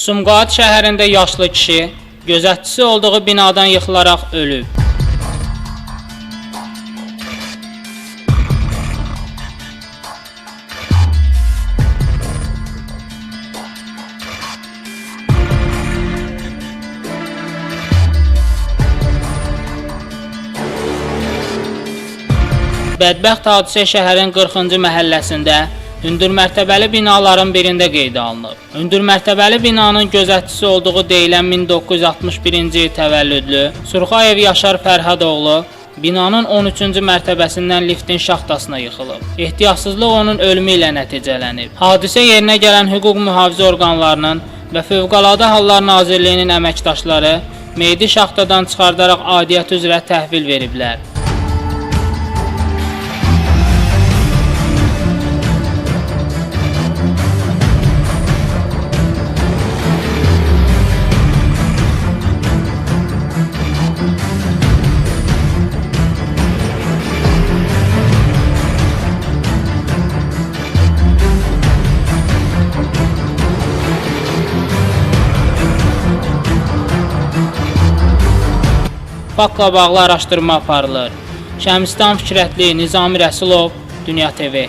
Sumqayıt şəhərində yaşlı kişi gözətçisi olduğu binadan yıxılaraq ölüb. Bədbəxt hadisə şəhərin 40-cı məhəlləsində hündür mərtəbəli binaların birində qeydə alınıb. Hündür mərtəbəli binanın gözətçisi olduğu deyilən 1961-ci il təvəllüdlü Surxayev Yaşar Fərhadoğlu binanın 13-cü mərtəbəsindən liftin şaxtasına yıxılıb. Ehtiyatsızlıq onun ölümü ilə nəticələnib. Hadisə yerinə gələn hüquq mühafizə orqanlarının və Fövqəladə Hallar Nazirliyinin əməkdaşları meyidi şaxtadan çıxardaraq aidiyyət üzrə təhvil veriblər. Faktla bağlı araşdırma aparılır. Şəmstan Fikrətli, Nizami Rəsulov, Dünya TV.